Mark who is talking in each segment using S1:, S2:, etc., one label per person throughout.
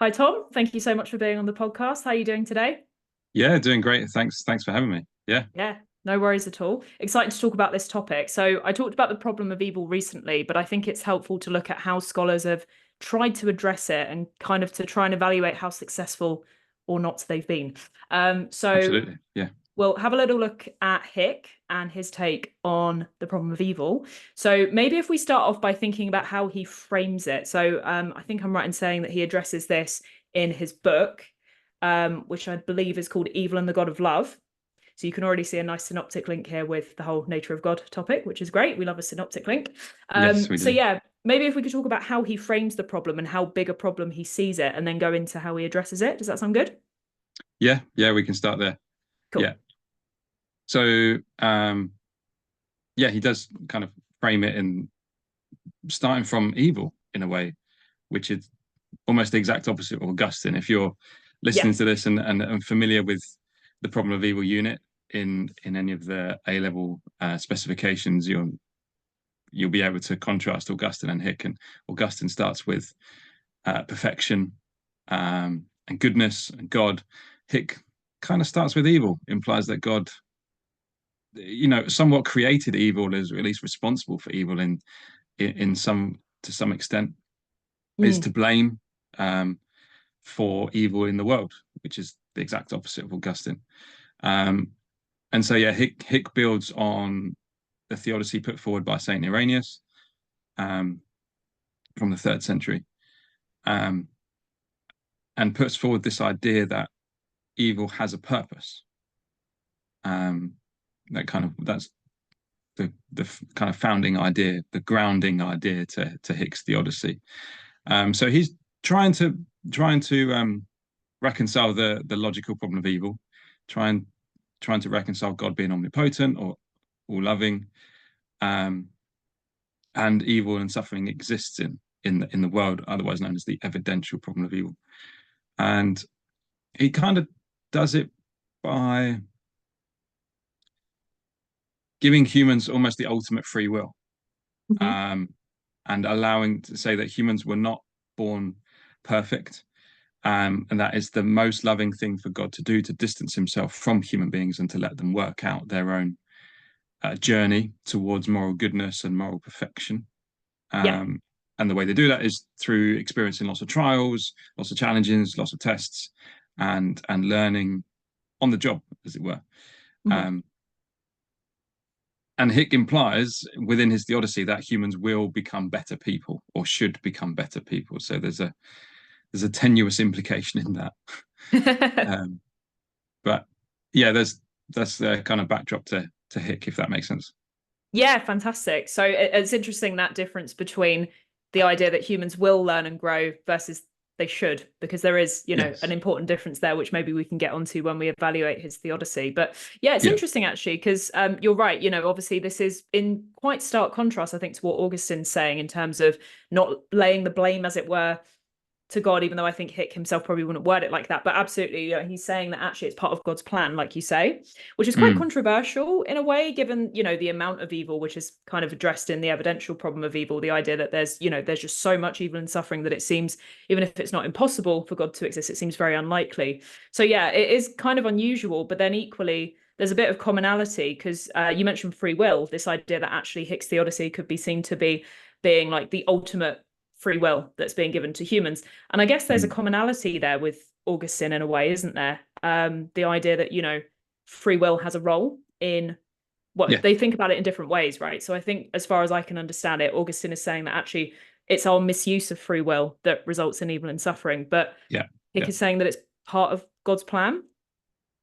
S1: Hi, Tom. Thank you so much for being on the podcast. How are you doing today?
S2: Yeah, doing great. Thanks for having me. Yeah,
S1: Yeah, no worries at all. Excited to talk about this topic. So, I talked about the problem of evil recently, but I think it's helpful to look at how scholars have tried to address it and kind of to try and evaluate how successful or not they've been. So
S2: absolutely. Yeah.
S1: we'll have a little look at Hick and his take on the problem of evil. So maybe if we start off by thinking about how he frames it. So I think I'm right in saying that he addresses this in his book, which I believe is called Evil and the God of Love. So you can already see a nice synoptic link here with the whole nature of God topic, which is great. We love a synoptic link.
S2: Yes, we
S1: So
S2: do.
S1: yeah, maybe if we could talk about how he frames the problem and how big a problem he sees it, and then go into how he addresses it. Does that sound good?
S2: Yeah, we can start there.
S1: Cool.
S2: Yeah. So, yeah, he does kind of frame it in starting from evil in a way, which is almost the exact opposite of Augustine. If you're listening
S1: Yeah.
S2: to this and familiar with the problem of evil unit in any of the A level specifications, you'll be able to contrast Augustine and Hick. And Augustine starts with perfection and goodness and God. Hick kind of starts with evil, implies that God, somewhat created evil, is at least responsible for evil in some to some extent, is
S1: Mm.
S2: to blame um, for evil in the world, which is the exact opposite of Augustine. Um, and so, yeah, Hick builds on the theodicy put forward by Saint Irenaeus um, from the third century, um, and puts forward this idea that evil has a purpose. Um, that's the kind of founding idea, the grounding idea to Hick's theodicy. So he's trying to trying to reconcile the logical problem of evil, trying trying to reconcile God being omnipotent or all loving, um, and evil and suffering exists in the world, otherwise known as the evidential problem of evil. And he kind of does it by giving humans almost the ultimate free will,
S1: Mhm.
S2: um, and allowing to say that humans were not born perfect, and that is the most loving thing for God to do, to distance himself from human beings and to let them work out their own journey towards moral goodness and moral perfection.
S1: Yeah.
S2: Um, and the way they do that is through experiencing lots of trials, lots of challenges, lots of tests, and learning on the job, as it were.
S1: Mhm.
S2: Um, and Hick implies within his theodicy that humans will become better people or should become better people. So there's a tenuous implication in that. Um, but yeah, that's the kind of backdrop to Hick, if that makes sense.
S1: Yeah, fantastic. So it's interesting that difference between the idea that humans will learn and grow versus they should, because there is, an
S2: Yes.
S1: important difference there, which maybe we can get onto when we evaluate his theodicy. But yeah, it's
S2: Yeah.
S1: interesting actually, because you're right. Obviously this is in quite stark contrast, I think, to what Augustine's saying in terms of not laying the blame, as it were, to God, even though I think Hick himself probably wouldn't word it like that. But absolutely, he's saying that actually it's part of God's plan, like you say, which is quite
S2: Mm.
S1: controversial in a way, given, the amount of evil, which is kind of addressed in the evidential problem of evil, the idea that there's just so much evil and suffering that it seems, even if it's not impossible for God to exist, it seems very unlikely. So yeah, it is kind of unusual, but then equally, there's a bit of commonality because you mentioned free will, this idea that actually Hick's theodicy could be seen to be being like the ultimate free will that's being given to humans. And I guess there's a
S2: Mm.
S1: commonality there with Augustine in a way, isn't there? The idea that, free will has a role in what
S2: Yeah.
S1: they think about it in different ways, right? So I think, as far as I can understand it, Augustine is saying that actually it's our misuse of free will that results in evil and suffering. But
S2: Yeah.
S1: Hick
S2: Yeah.
S1: is saying that it's part of God's plan.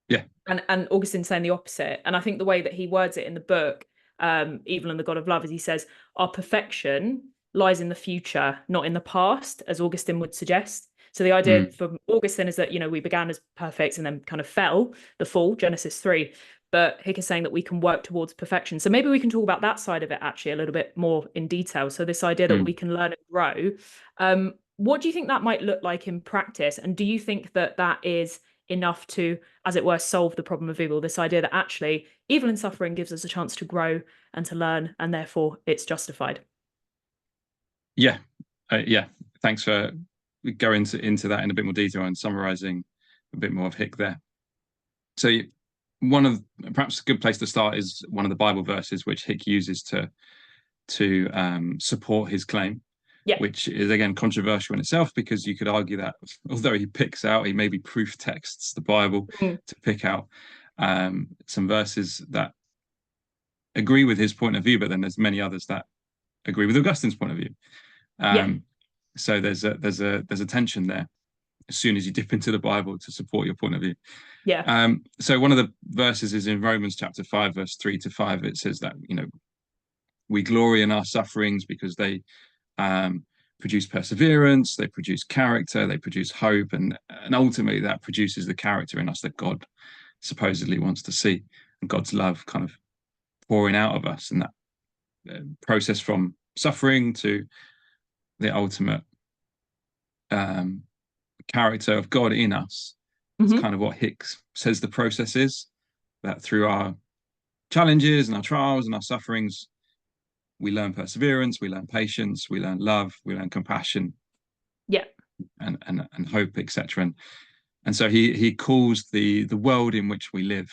S2: Yeah.
S1: And Augustine's saying the opposite. And I think the way that he words it in the book, Evil and the God of Love, is he says, our perfection lies in the future, not in the past, as Augustine would suggest. So the idea
S2: Mm.
S1: for Augustine is that, we began as perfect and then kind of fell, the fall, Genesis 3. But Hick is saying that we can work towards perfection. So maybe we can talk about that side of it actually a little bit more in detail. So this idea that
S2: Mm.
S1: we can learn and grow. What do you think that might look like in practice? And do you think that that is enough to, as it were, solve the problem of evil? This idea that actually evil and suffering gives us a chance to grow and to learn, and therefore it's justified.
S2: Yeah. Yeah. Thanks for. go into that in a bit more detail and summarizing a bit more of Hick there. So one of perhaps a good place to start is one of the Bible verses which Hick uses to support his claim,
S1: Yeah.
S2: which is again controversial in itself, because you could argue that although he maybe proof texts the Bible to pick out some verses that agree with his point of view, but then there's many others that agree with Augustine's point of view.
S1: Yeah.
S2: So there's a tension there as soon as you dip into the Bible to support your point of view.
S1: Yeah.
S2: So one of the verses is in Romans chapter 5, verse 3-5. It says that, we glory in our sufferings because they produce perseverance, they produce character, they produce hope, and ultimately that produces the character in us that God supposedly wants to see, and God's love kind of pouring out of us, and that process from suffering to the ultimate character of God in us. It's kind of what Hicks says the process is, that through our challenges and our trials and our sufferings, we learn perseverance, we learn patience, we learn love, we learn compassion,
S1: Yeah.
S2: and hope, etc. And so he calls the world in which we live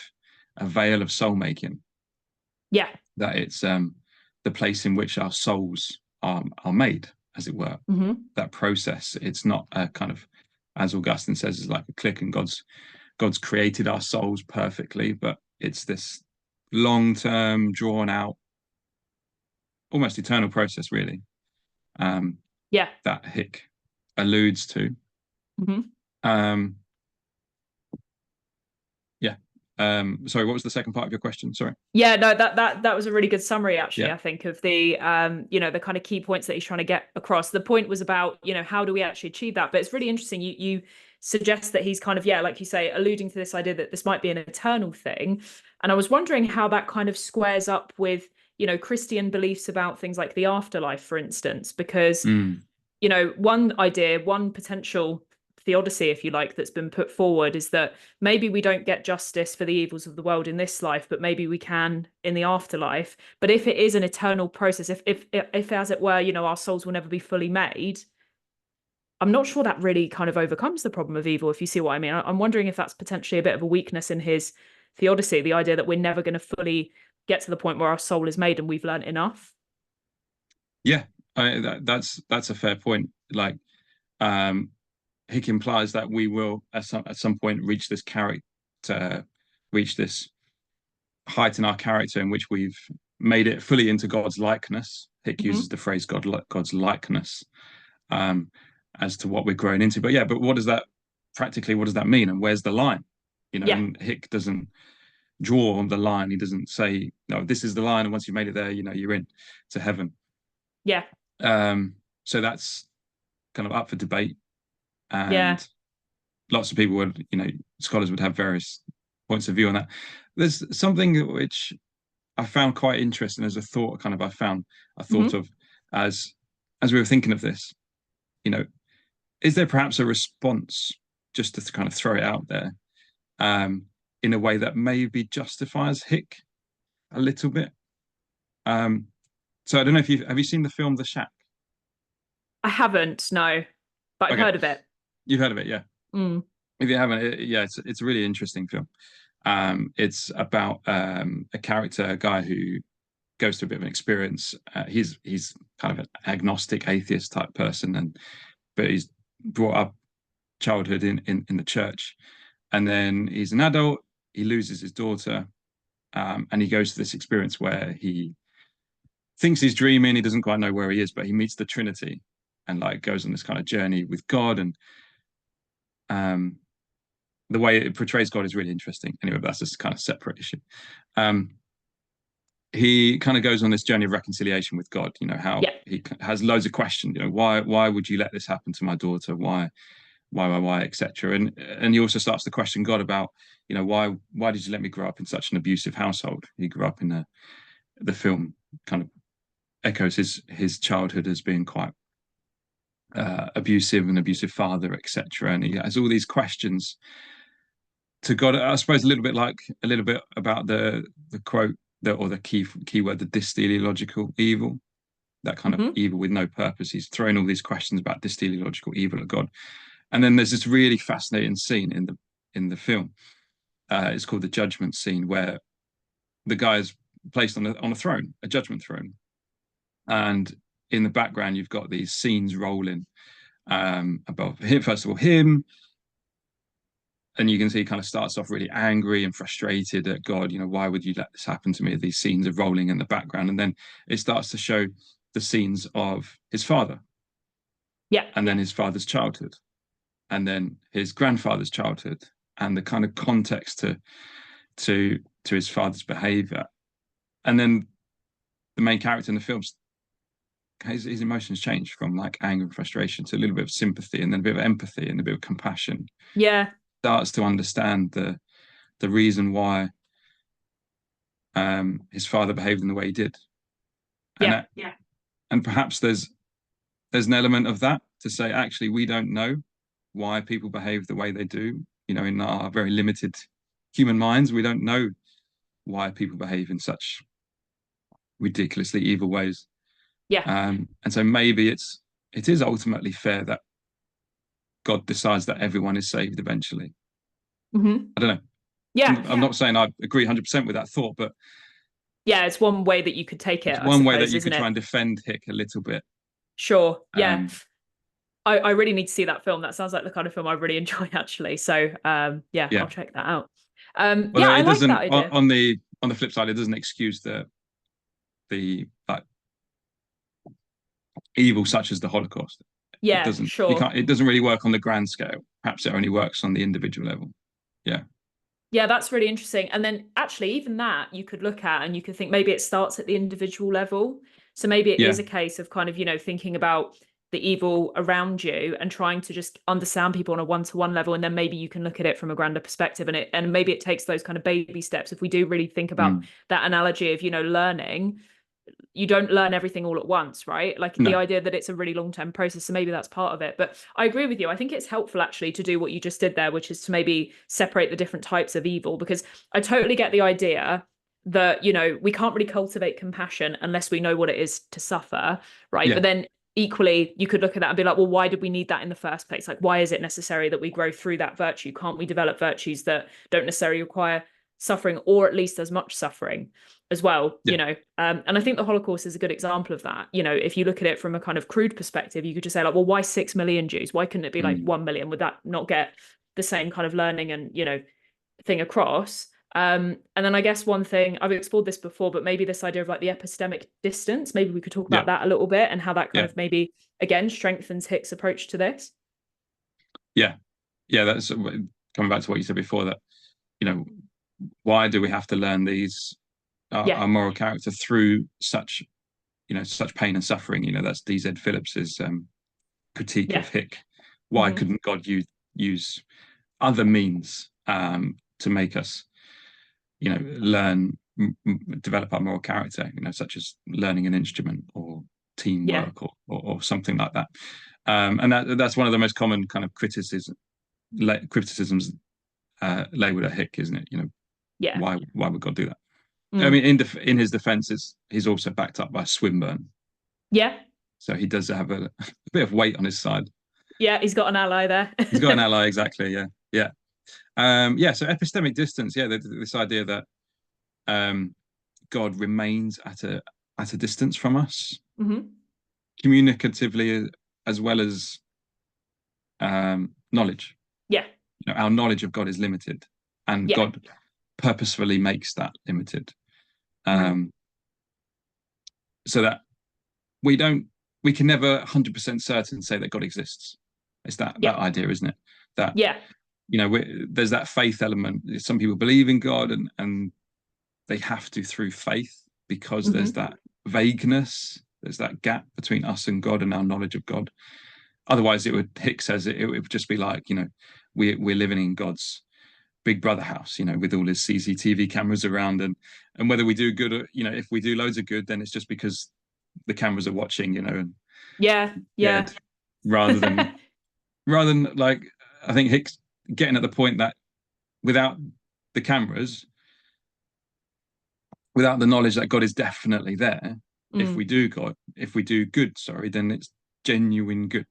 S2: a vale of soul making.
S1: Yeah.
S2: That it's the place in which our souls are made, as it were. That process. It's not a kind of, as Augustine says, is like a click and God's created our souls perfectly, but it's this long-term, drawn-out, almost eternal process, really.
S1: Yeah.
S2: That Hick alludes to. Sorry, what was the second part of your question? Sorry.
S1: Yeah, no, that was a really good summary, actually.
S2: Yeah.
S1: I think of the the kind of key points that he's trying to get across. The point was about, how do we actually achieve that? But it's really interesting. You suggest that he's kind of, like you say, alluding to this idea that this might be an eternal thing. And I was wondering how that kind of squares up with, Christian beliefs about things like the afterlife, for instance, because one idea, one potential theodicy, if you like, that's been put forward is that maybe we don't get justice for the evils of the world in this life, but maybe we can in the afterlife. But if it is an eternal process, if as it were, our souls will never be fully made, I'm not sure that really kind of overcomes the problem of evil, if you see what I mean. I'm wondering if that's potentially a bit of a weakness in his theodicy, the idea that we're never going to fully get to the point where our soul is made and we've learned enough.
S2: Yeah, that's a fair point. Like, Hick implies that we will at some point reach this character, reach this height in our character in which we've made it fully into God's likeness. Hick uses the phrase God's likeness as to what we're growing into. But what does that mean, and where's the line? And Hick doesn't draw on the line. He doesn't say, no, this is the line, and once you've made it there, you're in to heaven.
S1: Yeah.
S2: So that's kind of up for debate. And lots of people would, scholars would have various points of view on that. There's something which I found quite interesting as a thought, I thought of as we were thinking of this, is there perhaps a response, just to kind of throw it out there, in a way that maybe justifies Hick a little bit? So I don't know if have you seen the film The Shack?
S1: I haven't, no, but I've heard of it.
S2: You've heard of it, yeah. If you haven't, it's a really interesting film. It's about a character, a guy who goes through a bit of an experience. He's kind of an agnostic, atheist type person, but he's brought up childhood in the church, and then he's an adult. He loses his daughter, and he goes to this experience where he thinks he's dreaming. He doesn't quite know where he is, but he meets the Trinity, and goes on this kind of journey with God. And the way it portrays God is really interesting. Anyway, but that's just kind of separate issue. He kind of goes on this journey of reconciliation with God. How he has loads of questions. Why would you let this happen to my daughter? Why, etc. And he also starts to question God about, why did you let me grow up in such an abusive household? He grew up in the film kind of echoes his childhood as being quite abusive, an abusive father, etc. And he has all these questions to God. I suppose a little bit about the quote, or the key word, the dysteleological evil. that kind of evil with no purpose. He's throwing all these questions about this teleological evil of God. And then there's this really fascinating scene in the film. It's called the judgment scene, where the guy is placed on a throne, a judgment throne, and in the background you've got these scenes rolling above him. First of all, him, and you can see he kind of starts off really angry and frustrated at God. You know, why would you let this happen to me? These scenes are rolling in the background, and then it starts to show the scenes of his father, and then his father's childhood, and then his grandfather's childhood, and the kind of context to his father's behavior. And then the main character in the film, his emotions change from like anger and frustration to a little bit of sympathy, and then a bit of empathy and a bit of compassion. Starts to understand the reason why his father behaved in the way he did. And perhaps there's an element of that to say, actually, we don't know why people behave the way they do. You know, in our very limited human minds, we don't know why people behave in such ridiculously evil ways. And so maybe it is ultimately fair that God decides that everyone is saved eventually. I don't know. I'm not saying I agree 100% with that thought, but
S1: it's one way that you could take it.
S2: It's one way that you could try and defend Hick a little bit.
S1: Sure. I really need to see that film. That sounds like the kind of film I really enjoy, actually. So I'll check that out. I like that idea.
S2: On the flip side, it doesn't excuse the like evil such as the Holocaust. It doesn't, it doesn't really work on the grand scale. Perhaps it only works on the individual level.
S1: Yeah, that's really interesting. And then actually, even that you could look at and you could think maybe it starts at the individual level. So maybe it is a case of kind of, thinking about the evil around you and trying to just understand people on a one-to-one level. And then maybe you can look at it from a grander perspective, and maybe it takes those kind of baby steps. If we do really think about that analogy of, learning, you don't learn everything all at once, right? Like the idea that it's a really long-term process. So maybe that's part of it. But I agree with you. I think it's helpful actually to do what you just did there, which is to maybe separate the different types of evil, because I totally get the idea that, we can't really cultivate compassion unless we know what it is to suffer, right? But then equally, you could look at that and be like, well, why did we need that in the first place? Like, why is it necessary that we grow through that virtue? Can't we develop virtues that don't necessarily require suffering, or at least as much suffering as well? And I think the Holocaust is a good example of that. If you look at it from a kind of crude perspective, you could just say like, well, why 6 million Jews? Why couldn't it be like 1 million? Would that not get the same kind of learning and thing across? And then I guess one thing, I've explored this before, but maybe this idea of like the epistemic distance, maybe we could talk about that a little bit, and how that kind of maybe again strengthens Hick's approach to this.
S2: That's coming back to what you said before, that why do we have to learn our moral character through such pain and suffering? That's D.Z. Phillips's critique of Hick. Why couldn't God use other means to make us develop our moral character, such as learning an instrument or teamwork or something like that? And that's one of the most common kind of criticisms labeled at Hick, isn't it? Why would God do that? I mean, in his defense, he's also backed up by Swinburne. So he does have a bit of weight on his side.
S1: He's got an ally there.
S2: He's got an ally, exactly. So epistemic distance. This idea that God remains at a distance from us, communicatively as well as knowledge. Our knowledge of God is limited, and God purposefully makes that limited, so that we can never 100% certain say that God exists. It's that idea, isn't it? That there's that faith element. Some people believe in God and they have to through faith, because there's that vagueness, there's that gap between us and God and our knowledge of God. Otherwise, Hick says it would just be like, we're living in God's Big Brother house, with all his CCTV cameras around, and whether we do good, or, if we do loads of good, then it's just because the cameras are watching, and rather than like, I think Hick's getting at the point that without the cameras, without the knowledge that God is definitely there, if we do good, sorry, then it's genuine good.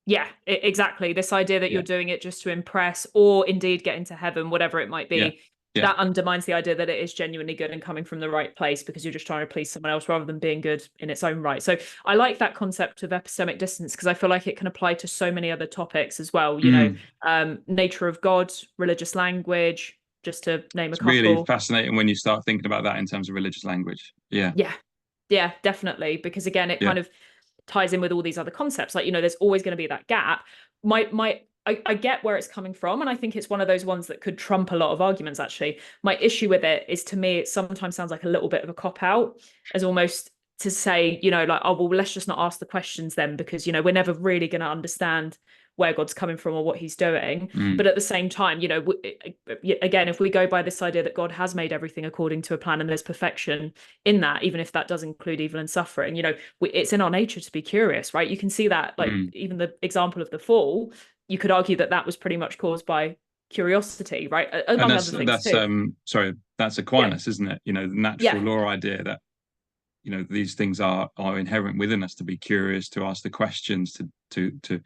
S1: Yeah, exactly. This idea that
S2: Yeah.
S1: you're doing it just to impress or indeed get into heaven, whatever it might
S2: Yeah.
S1: be,
S2: Yeah.
S1: that undermines the idea that it is genuinely good and coming from the right place because you're just trying to please someone else rather than being good in its own right. So I like that concept of epistemic distance because I feel like it can apply to so many other topics as well. Nature of God, religious language, just to name a
S2: It's really
S1: couple.
S2: fascinating when you start thinking about that in terms of religious language. Yeah.
S1: Yeah, yeah, definitely. Because again, it
S2: Yeah.
S1: kind of ties in with all these other concepts. Like, there's always going to be that gap. I get where it's coming from, and I think it's one of those ones that could trump a lot of arguments, actually. My issue with it is, to me, it sometimes sounds like a little bit of a cop-out, as almost to say, like, oh, well, let's just not ask the questions then, because, we're never really going to understand where God's coming from or what he's doing. But at the same time, again, if we go by this idea that God has made everything according to a plan and there's perfection in that, even if that does include evil and suffering, it's in our nature to be curious, right? You can see that, like, even the example of the fall, you could argue that was pretty much caused by curiosity, right? Among other things too.
S2: That's Aquinas, isn't it? The natural
S1: Yeah.
S2: law idea that these things are inherent within us, to be curious, to ask the questions, to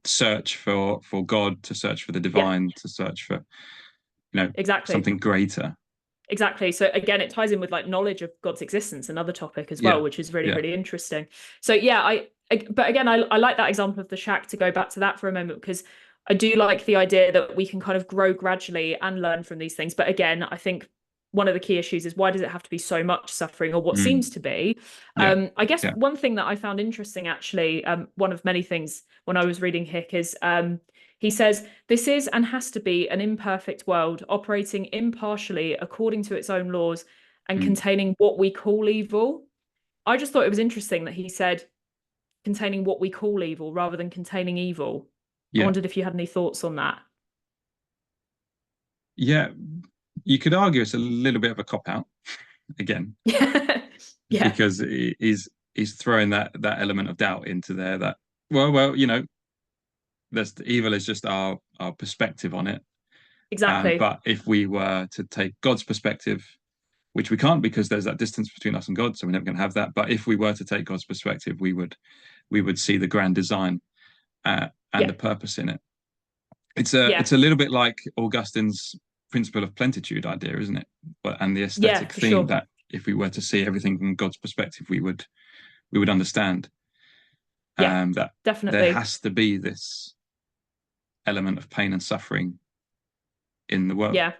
S2: search for God, to search for the divine, to search for
S1: exactly
S2: something greater.
S1: Exactly. So again, it ties in with like knowledge of God's existence, another topic as well, which is really, really interesting. So yeah, but again, I like that example of the shack, to go back to that for a moment, because I do like the idea that we can kind of grow gradually and learn from these things. But again, I think one of the key issues is, why does it have to be so much suffering, or what seems to be? I guess one thing that I found interesting, actually, one of many things when I was reading Hick, is he says, this is and has to be an imperfect world, operating impartially according to its own laws and containing what we call evil. I just thought it was interesting that he said containing what we call evil rather than containing evil. I wondered if you had any thoughts on that.
S2: Yeah, you could argue it's a little bit of a cop-out again.
S1: Yeah.
S2: Because he's throwing that element of doubt into there, that well, there's evil is just our perspective on it.
S1: Exactly.
S2: But if we were to take God's perspective, which we can't because there's that distance between us and God, so we're never going to have that. But if we were to take God's perspective, we would see the grand design and the purpose in it. It's a little bit like Augustine's principle of plenitude idea, isn't it? And the aesthetic theme, that if we were to see everything from God's perspective, we would understand that
S1: definitely
S2: there has to be this element of pain and suffering in the world.
S1: Yeah,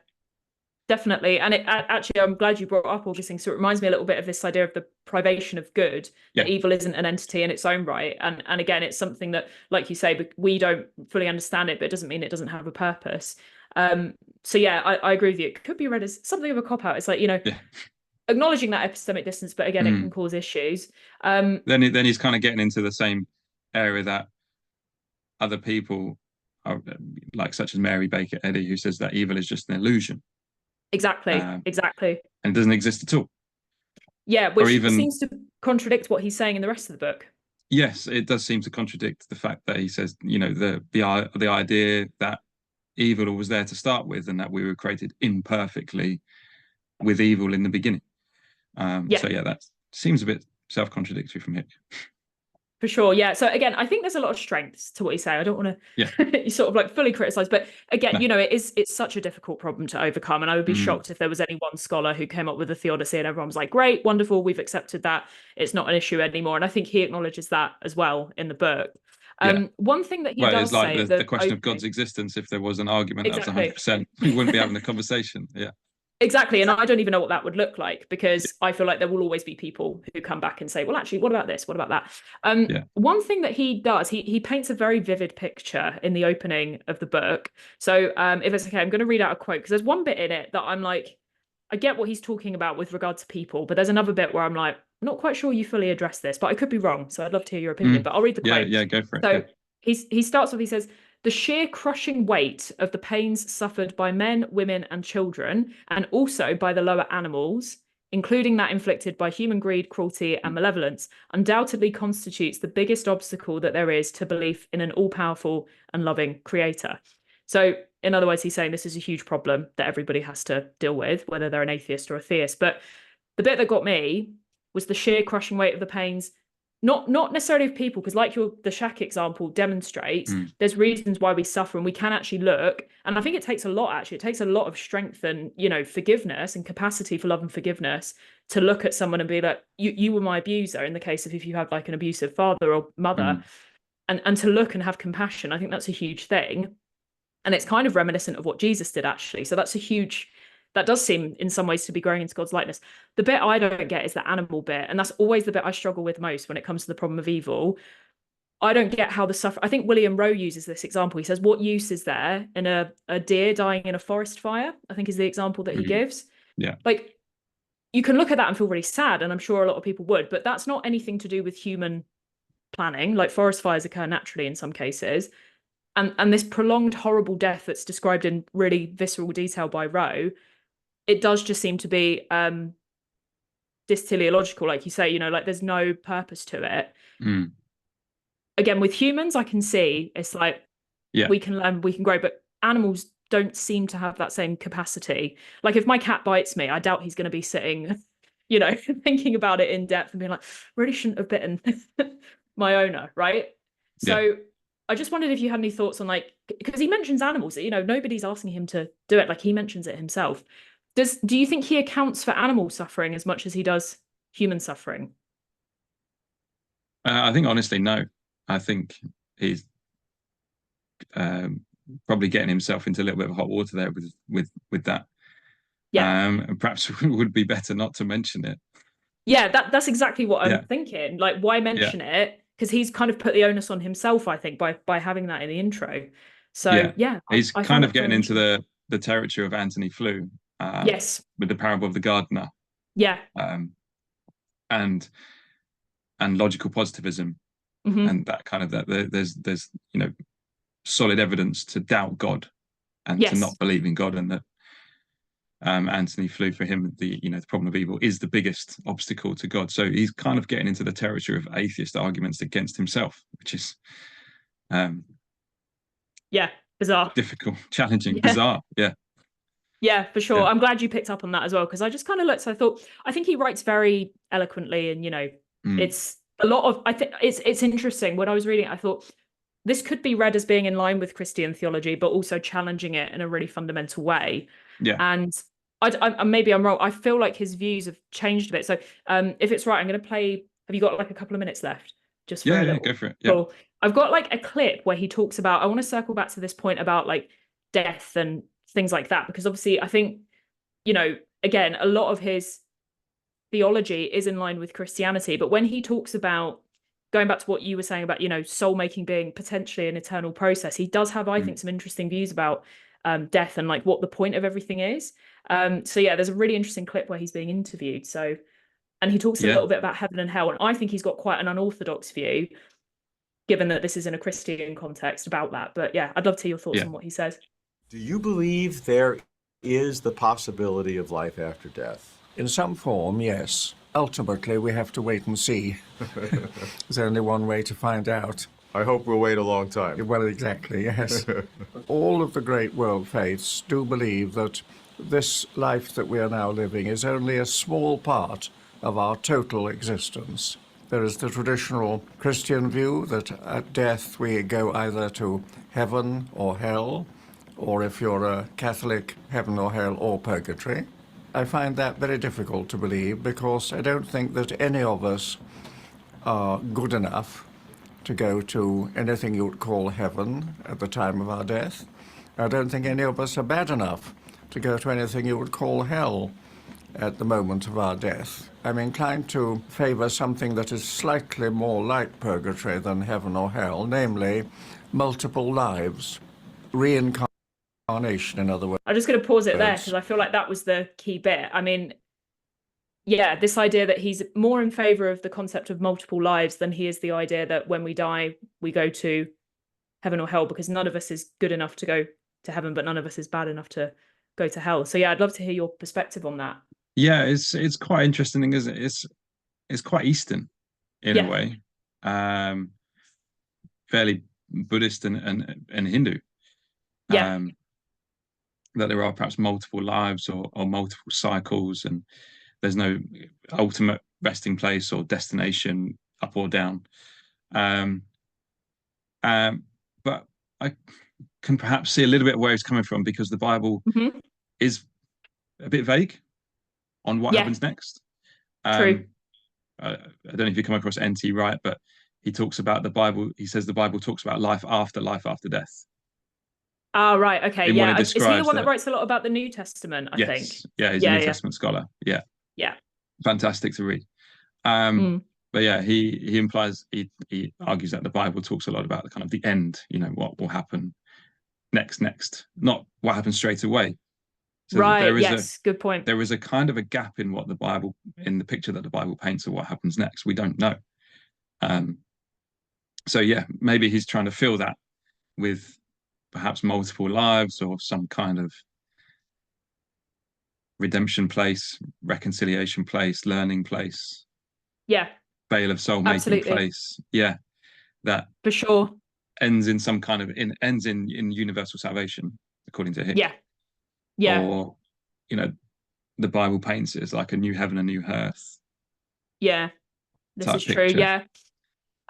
S1: definitely. And actually, I'm glad you brought up all these things. So it reminds me a little bit of this idea of the privation of good, that evil isn't an entity in its own right. And again, it's something that, like you say, we don't fully understand it, but it doesn't mean it doesn't have a purpose. So yeah, I agree with you. It could be read as something of a cop-out. It's like, acknowledging that epistemic distance, but again, it can cause issues.
S2: Then he's kind of getting into the same area that other people are, like, such as Mary Baker Eddy, who says that evil is just an illusion.
S1: Exactly.
S2: And doesn't exist at all.
S1: Yeah, which seems to contradict what he's saying in the rest of the book.
S2: Yes, it does seem to contradict the fact that he says, the idea that evil was there to start with, and that we were created imperfectly with evil in the beginning. So yeah, that seems a bit self-contradictory from Hick.
S1: For sure, yeah. So again, I think there's a lot of strengths to what he's saying. I don't want to sort of like fully criticize, but again, it's such a difficult problem to overcome. And I would be shocked if there was any one scholar who came up with a theodicy and everyone was like, great, wonderful, we've accepted that. It's not an issue anymore. And I think he acknowledges that as well in the book. One thing that he does
S2: it's like
S1: say,
S2: the question of God's existence. If there was an argument that was 100%, we wouldn't be having the conversation. Yeah.
S1: Exactly. And I don't even know what that would look like, because I feel like there will always be people who come back and say, well, actually, what about this? What about that? One thing that he does, he paints a very vivid picture in the opening of the book. So if it's okay, I'm going to read out a quote, because there's one bit in it that I'm like, I get what he's talking about with regard to people, but there's another bit where I'm like, I'm not quite sure you fully address this, but I could be wrong. So I'd love to hear your opinion, but I'll read the quote.
S2: Yeah, go for it.
S1: So he starts with, he says, the sheer crushing weight of the pains suffered by men, women, and children, and also by the lower animals, including that inflicted by human greed, cruelty, and malevolence, undoubtedly constitutes the biggest obstacle that there is to belief in an all-powerful and loving creator. So, in other words, he's saying this is a huge problem that everybody has to deal with, whether they're an atheist or a theist. But the bit that got me was the sheer crushing weight of the pains, not necessarily of people, because like the shack example demonstrates, there's reasons why we suffer, and we can actually look. And I think it takes a lot, actually. It takes a lot of strength and, forgiveness and capacity for love and forgiveness to look at someone and be like, you were my abuser, in the case of if you have like an abusive father or mother, and to look and have compassion. I think that's a huge thing. And it's kind of reminiscent of what Jesus did, actually. So that does seem in some ways to be growing into God's likeness. The bit I don't get is the animal bit. And that's always the bit I struggle with most when it comes to the problem of evil. I don't get how I think William Rowe uses this example. He says, what use is there in a deer dying in a forest fire? I think is the example that he gives.
S2: Yeah.
S1: Like, you can look at that and feel really sad, and I'm sure a lot of people would, but that's not anything to do with human planning. Like, forest fires occur naturally in some cases. And this prolonged horrible death that's described in really visceral detail by Rowe, it does just seem to be dysteleological, like you say, like there's no purpose to it. Again, with humans, I can see it's like, we can learn, we can grow, but animals don't seem to have that same capacity. Like, if my cat bites me, I doubt he's going to be sitting, thinking about it in depth and being like, really shouldn't have bitten my owner, right? So I just wondered if you had any thoughts on, like, because he mentions animals, nobody's asking him to do it, like he mentions it himself. Do you think he accounts for animal suffering as much as he does human suffering?
S2: I think honestly, no. I think he's probably getting himself into a little bit of hot water there with that. And perhaps it would be better not to mention it.
S1: Yeah, that's exactly what I'm thinking. Like, why mention it? Because he's kind of put the onus on himself, I think, by having that in the intro. So
S2: he's kind of getting into the territory of Anthony Flew.
S1: Yes.
S2: With the parable of the gardener.
S1: Yeah.
S2: And logical positivism, and that kind of there's solid evidence to doubt God and to not believe in God, and that Anthony Flew, for him, the problem of evil is the biggest obstacle to God. So he's kind of getting into the territory of atheist arguments against himself, which is
S1: bizarre,
S2: difficult, challenging, bizarre.
S1: Yeah, for sure. I'm glad you picked up on that as well, because I just kind of looked. So I think he writes very eloquently, and it's a lot of. I think it's interesting. When I was reading it, I thought this could be read as being in line with Christian theology, but also challenging it in a really fundamental way.
S2: Yeah.
S1: And I maybe I'm wrong. I feel like his views have changed a bit. So if it's right, I'm going to play. Have you got like a couple of minutes left? Just for
S2: go for it.
S1: Cool. I've got like a clip where he talks about. I want to circle back to this point about like death and things like that, because obviously I think, again, a lot of his theology is in line with Christianity, but when he talks about, going back to what you were saying about, soul making being potentially an eternal process, he does have, I think, some interesting views about death and like what the point of everything is. So there's a really interesting clip where he's being interviewed. And he talks a little bit about heaven and hell, and I think he's got quite an unorthodox view, given that this is in a Christian context, about that. But I'd love to hear your thoughts on what he says.
S3: Do you believe there is the possibility of life after death?
S4: In some form, yes. Ultimately, we have to wait and see. There's only one way to find out.
S3: I hope we'll wait a long time.
S4: Well, exactly, yes. All of the great world faiths do believe that this life that we are now living is only a small part of our total existence. There is the traditional Christian view that at death we go either to heaven or hell, or if you're a Catholic, heaven or hell or purgatory. I find that very difficult to believe, because I don't think that any of us are good enough to go to anything you would call heaven at the time of our death. I don't think any of us are bad enough to go to anything you would call hell at the moment of our death. I'm inclined to favor something that is slightly more like purgatory than heaven or hell, namely multiple lives, reincarnation. In other words.
S1: I'm just going to pause it there, because I feel like that was the key bit. I mean, this idea that he's more in favor of the concept of multiple lives than he is the idea that when we die, we go to heaven or hell, because none of us is good enough to go to heaven, but none of us is bad enough to go to hell. So I'd love to hear your perspective on that.
S2: Yeah, it's quite interesting, isn't it? It's quite Eastern in a way, fairly Buddhist and Hindu. That there are perhaps multiple lives or multiple cycles, and there's no ultimate resting place or destination, up or down. But I can perhaps see a little bit where he's coming from, because the Bible is a bit vague on what happens next.
S1: True.
S2: I don't know if you come across N.T. Wright, but he talks about the Bible. He says the Bible talks about life after death.
S1: Oh, right. Okay.
S2: Yeah.
S1: Is he the one that writes a lot about the New Testament, I think?
S2: Yeah, he's a New Testament scholar. Yeah.
S1: Yeah.
S2: Fantastic to read. But yeah, he implies, he argues that the Bible talks a lot about the kind of the end, what will happen next, not what happens straight away. So
S1: right. Yes. Good point.
S2: There is a kind of a gap in what in the picture that the Bible paints of what happens next. We don't know. So yeah, maybe he's trying to fill that with perhaps multiple lives or some kind of redemption place, reconciliation place, learning place.
S1: Yeah.
S2: Veil of soul making place. Yeah. That
S1: for sure
S2: ends in some kind of ends in universal salvation, according to Hick.
S1: Yeah.
S2: Or, the Bible paints it as like a new heaven, a new earth.
S1: Yeah. This is true. Yeah.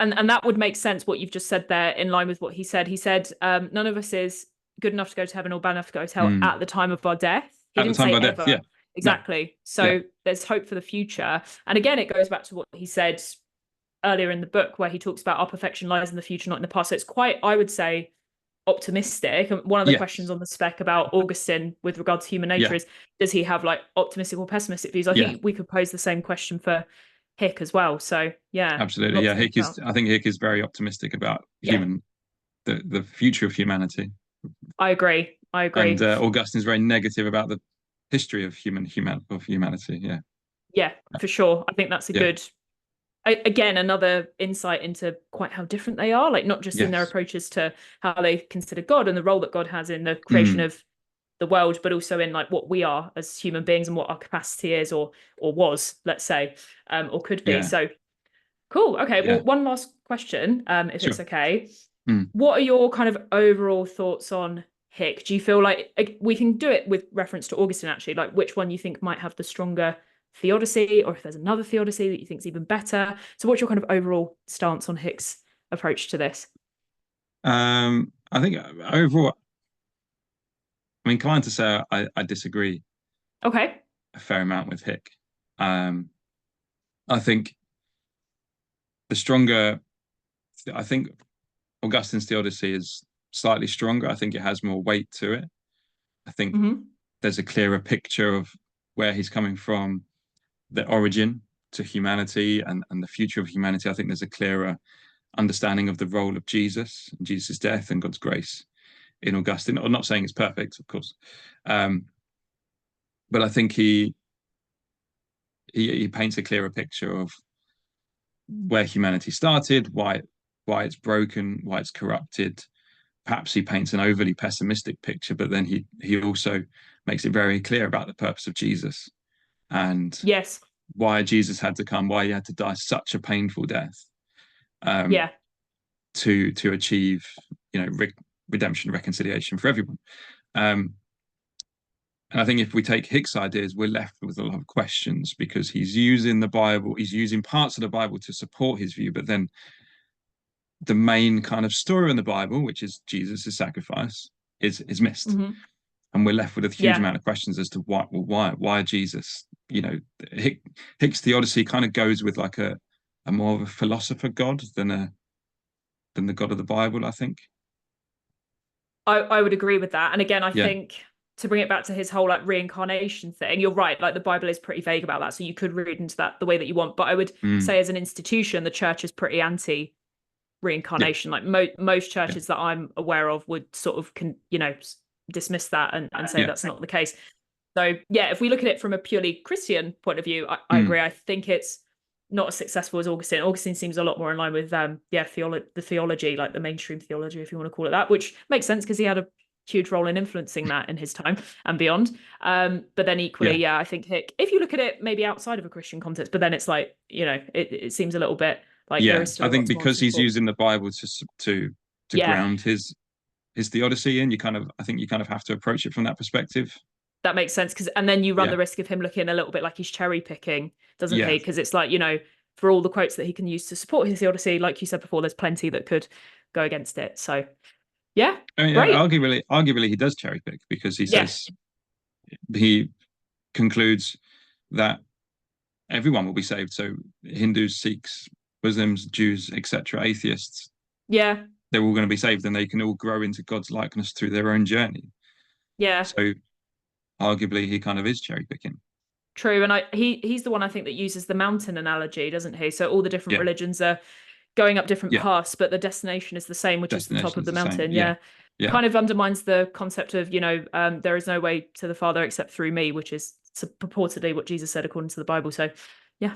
S1: And that would make sense, what you've just said there, in line with what he said. He said, none of us is good enough to go to heaven or bad enough to go to hell at the time of our death. He didn't say ever.
S2: Yeah.
S1: Exactly. No. So there's hope for the future. And again, it goes back to what he said earlier in the book, where he talks about our perfection lies in the future, not in the past. So it's quite, I would say, optimistic. And one of the questions on the spec about Augustine with regard to human nature is, does he have like optimistic or pessimistic views? I think we could pose the same question for Hick as well. So yeah,
S2: absolutely. Yeah, I think Hick is very optimistic about the future of humanity.
S1: I agree.
S2: And Augustine's very negative about the history of humanity. Yeah,
S1: for sure. I think that's a good, again, another insight into quite how different they are, like not just in their approaches to how they consider God and the role that God has in the creation of the world, but also in like what we are as human beings and what our capacity is or was, let's say, or could be. So cool. Okay. Well, one last question, if it's okay. What are your kind of overall thoughts on Hick? Do you feel like we can do it with reference to Augustine, actually, like which one you think might have the stronger theodicy, or if there's another theodicy that you think is even better? So what's your kind of overall stance on Hick's approach to this?
S2: I think overall, I'm inclined to say I disagree a fair amount with Hick. I think I think Augustine's theodicy is slightly stronger. I think it has more weight to it. I think there's a clearer picture of where he's coming from, the origin to humanity and the future of humanity. I think there's a clearer understanding of the role of Jesus and Jesus' death and God's grace in Augustine. I'm not saying it's perfect, of course, but I think he paints a clearer picture of where humanity started, why it's broken, why it's corrupted. Perhaps he paints an overly pessimistic picture, but then he also makes it very clear about the purpose of Jesus and why Jesus had to come, why he had to die such a painful death, to achieve redemption, reconciliation for everyone. And I think if we take Hick's ideas, we're left with a lot of questions, because he's using parts of the Bible to support his view, but then the main kind of story in the Bible, which is Jesus' sacrifice, is missed. And we're left with a huge amount of questions as to why Jesus. Hick's theodicy kind of goes with like a more of a philosopher God than the God of the Bible, I think.
S1: I would agree with that. And again, I think to bring it back to his whole like reincarnation thing, you're right, like the Bible is pretty vague about that, so you could read into that the way that you want. But I would say as an institution, the church is pretty anti reincarnation. Like most churches that I'm aware of would sort of dismiss that and say that's not the case. So if we look at it from a purely Christian point of view, I agree. I think it's not as successful as Augustine. Augustine seems a lot more in line with the theology, like the mainstream theology, if you want to call it that, which makes sense because he had a huge role in influencing that in his time and beyond. But then equally, I think Hick, if you look at it maybe outside of a Christian context, but then it's like, it seems a little bit like there is still
S2: I think because he's using the Bible to ground his theodicy in, I think you kind of have to approach it from that perspective.
S1: That makes sense, and then you run
S2: Yeah.
S1: the risk of him looking a little bit like he's cherry picking, doesn't
S2: Yeah.
S1: he? Because it's like, for all the quotes that he can use to support his theodicy, like you said before, there's plenty that could go against it. So yeah,
S2: I mean,
S1: great.
S2: arguably he does cherry pick, because he
S1: Yeah.
S2: says, he concludes that everyone will be saved. So Hindus, Sikhs, Muslims, Jews, etc., atheists,
S1: Yeah.
S2: they're all going to be saved, and they can all grow into God's likeness through their own journey.
S1: Yeah.
S2: So arguably he kind of is cherry picking.
S1: True. And he's the one, I think, that uses the mountain analogy, doesn't he? So all the different
S2: Yeah.
S1: religions are going up different
S2: Yeah.
S1: paths, but the destination is the same, which is the top of the
S2: Destination is the
S1: mountain.
S2: same.
S1: Yeah.
S2: Yeah.
S1: Kind of undermines the concept of, there is no way to the Father except through me, which is purportedly what Jesus said according to the Bible. So yeah,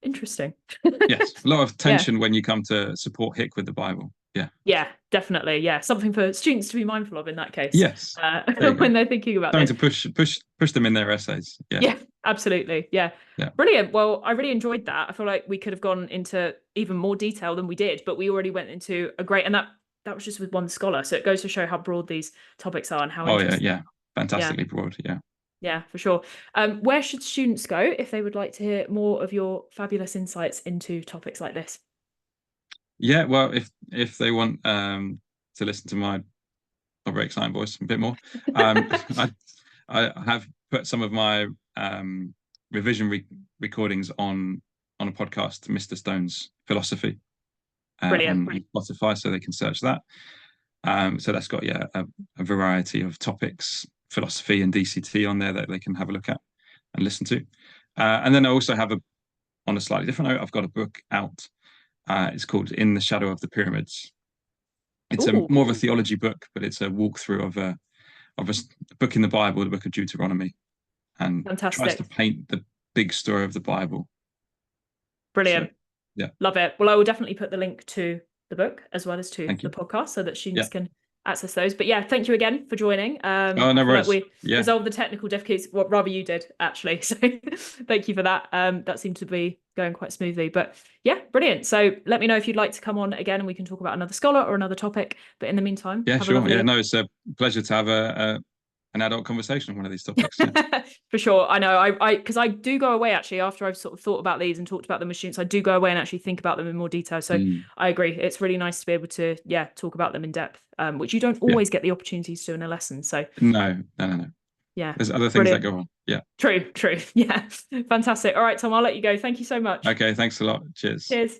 S1: interesting.
S2: Yes, a lot of tension when you come to support Hick with the Bible. Yeah.
S1: Yeah, definitely. Yeah, something for students to be mindful of in that case.
S2: Yes.
S1: When they're thinking about
S2: Trying
S1: this.
S2: to push them in their essays. Yeah.
S1: Yeah, absolutely. Yeah.
S2: Yeah.
S1: Brilliant. Well, I really enjoyed that. I feel like we could have gone into even more detail than we did, but we already went into a great, and that was just with one scholar. So it goes to show how broad these topics are and how interesting.
S2: Yeah. Fantastically broad. Yeah.
S1: Yeah, for sure. Where should students go if they would like to hear more of your fabulous insights into topics like this?
S2: Yeah, well, if they want to listen to my not very exciting voice a bit more, I have put some of my revision recordings on a podcast, Mr. Stone's Philosophy, on Spotify, so they can search that. So that's got a variety of topics, philosophy and DCT on there, that they can have a look at and listen to. And then I also have on a slightly different note, I've got a book out. It's called In the Shadow of the Pyramids. It's more of a theology book, but it's a walkthrough of a book in the Bible, the book of Deuteronomy, and tries to paint the big story of the Bible.
S1: Brilliant.
S2: So, yeah.
S1: Love it. Well, I will definitely put the link to the book as well as to
S2: the
S1: podcast so that students can access those. But yeah, thank you again for joining.
S2: No worries.
S1: Like we resolved the technical difficulties. Well, rather you did, actually. So thank you for that. That seemed to be going quite smoothly. But yeah, brilliant. So let me know if you'd like to come on again and we can talk about another scholar or another topic. But in the meantime,
S2: sure. No, it's a pleasure to have an adult conversation on one of these topics. Yeah.
S1: For sure. I know. Because I do go away actually after I've sort of thought about these and talked about them with students. I do go away and actually think about them in more detail. So I agree. It's really nice to be able to talk about them in depth, which you don't always get the opportunities to do in a lesson. So
S2: no.
S1: Yeah.
S2: There's other things that go on. Yeah.
S1: True. Yeah. Fantastic. All right, Tom, I'll let you go. Thank you so much.
S2: Okay. Thanks a lot. Cheers.
S1: Cheers.